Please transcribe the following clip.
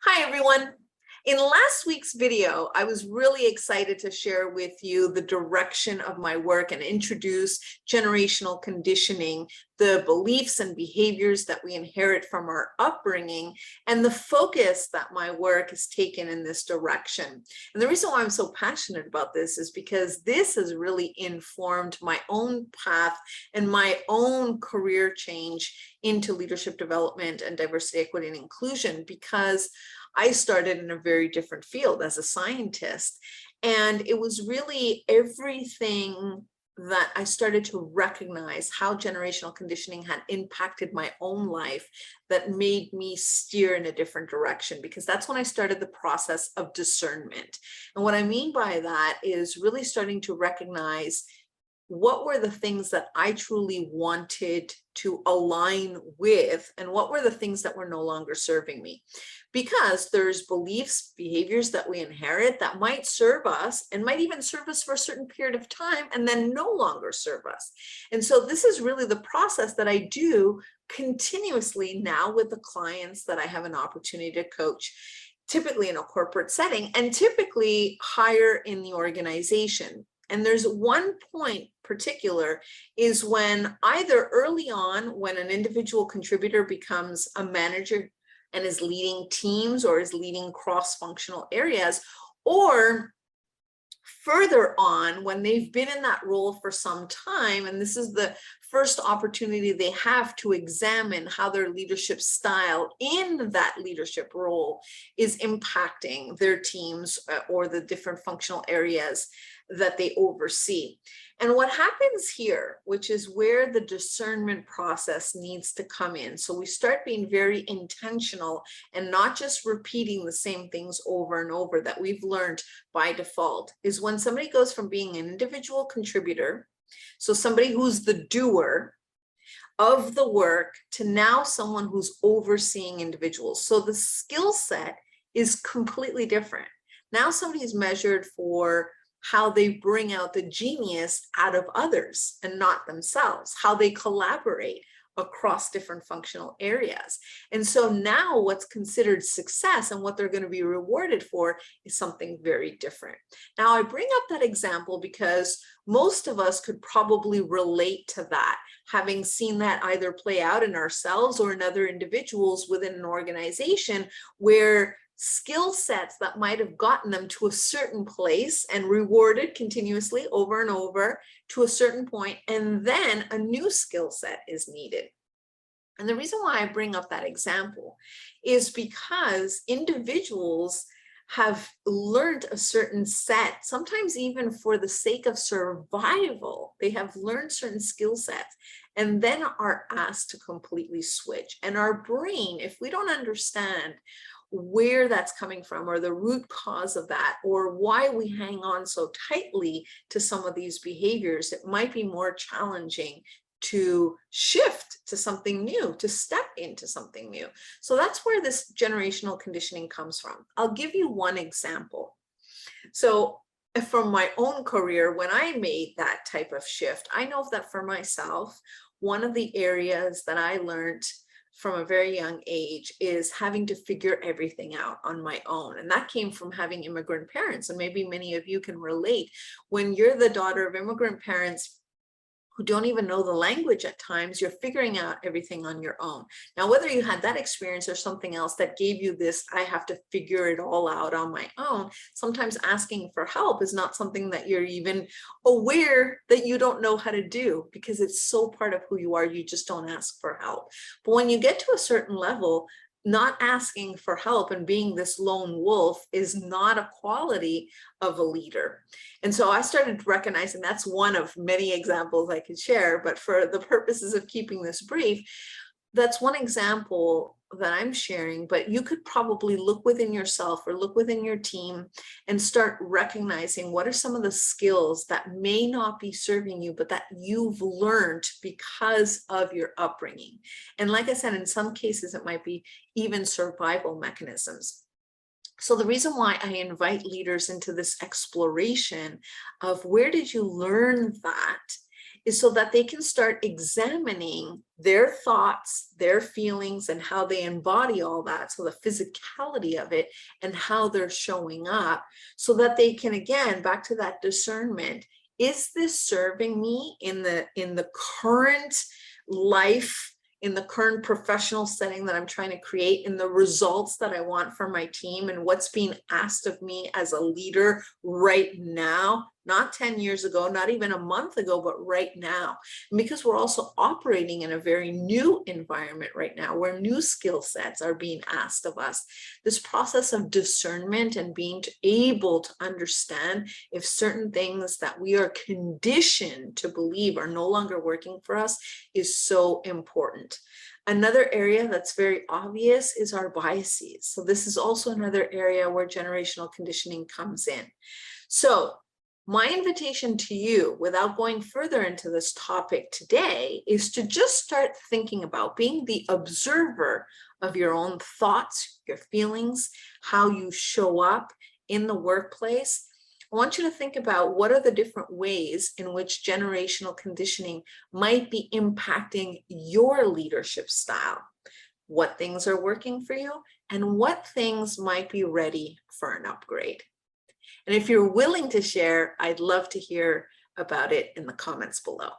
Hi, everyone. In last week's video, I was really excited to share with you the direction of my work and introduce generational conditioning, the beliefs and behaviors that we inherit from our upbringing, and the focus that my work has taken in this direction. And the reason why I'm so passionate about this is because this has really informed my own path and my own career change into leadership development and diversity, equity, and inclusion, because I started in a very different field as a scientist. And it was really everything that I started to recognize how generational conditioning had impacted my own life that made me steer in a different direction, because that's when I started the process of discernment. And what I mean by that is really starting to recognize what were the things that I truly wanted to align with, and what were the things that were no longer serving me. Because there's beliefs, behaviors that we inherit that might serve us and might even serve us for a certain period of time and then no longer serve us. And so this is really the process that I do continuously now with the clients that I have an opportunity to coach, typically in a corporate setting and typically higher in the organization. And there's one point particular is when either early on, when an individual contributor becomes a manager and is leading teams or is leading cross-functional areas, or further on when they've been in that role for some time, and this is the first opportunity they have to examine how their leadership style in that leadership role is impacting their teams or the different functional areas that they oversee. And what happens here, which is where the discernment process needs to come in. So we start being very intentional and not just repeating the same things over and over that we've learned by default, is when somebody goes from being an individual contributor, so somebody who's the doer of the work, to now someone who's overseeing individuals. So the skill set is completely different. Now somebody is measured for how they bring out the genius out of others and not themselves, how they collaborate across different functional areas. And so now what's considered success and what they're going to be rewarded for is something very different. Now, I bring up that example because most of us could probably relate to that, having seen that either play out in ourselves or in other individuals within an organization where skill sets that might have gotten them to a certain place and rewarded continuously over and over to a certain point, and then a new skill set is needed. And the reason why I bring up that example is because individuals have learned a certain set, sometimes even for the sake of survival, they have learned certain skill sets and then are asked to completely switch. And our brain, if we don't understand where that's coming from or the root cause of that, or why we hang on so tightly to some of these behaviors, it might be more challenging to shift to something new, to step into something new. So that's where this generational conditioning comes from. I'll give you one example. So from my own career, when I made that type of shift, I know that for myself, one of the areas that I learned from a very young age is having to figure everything out on my own. And that came from having immigrant parents. And maybe many of you can relate. When you're the daughter of immigrant parents who don't even know the language at times, you're figuring out everything on your own. Now, whether you had that experience or something else that gave you this, I have to figure it all out on my own, sometimes asking for help is not something that you're even aware that you don't know how to do, because it's so part of who you are, you just don't ask for help. But when you get to a certain level, not asking for help and being this lone wolf is not a quality of a leader. And so I started recognizing that's one of many examples I could share, but for the purposes of keeping this brief, that's one example that I'm sharing, but you could probably look within yourself or look within your team and start recognizing what are some of the skills that may not be serving you, but that you've learned because of your upbringing. And like I said, in some cases, it might be even survival mechanisms. So the reason why I invite leaders into this exploration of where did you learn that is so that they can start examining their thoughts, their feelings, and how they embody all that. So the physicality of it and how they're showing up, so that they can, again, back to that discernment, is this serving me in the current life, in the current professional setting that I'm trying to create, in the results that I want for my team, and what's being asked of me as a leader right now, not 10 years ago, not even a month ago, but right now. And because we're also operating in a very new environment right now, where new skill sets are being asked of us, this process of discernment and being able to understand if certain things that we are conditioned to believe are no longer working for us is so important. Another area that's very obvious is our biases. So this is also another area where generational conditioning comes in. So my invitation to you, without going further into this topic today, is to just start thinking about being the observer of your own thoughts, your feelings, how you show up in the workplace. I want you to think about what are the different ways in which generational conditioning might be impacting your leadership style, what things are working for you, and what things might be ready for an upgrade. And if you're willing to share, I'd love to hear about it in the comments below.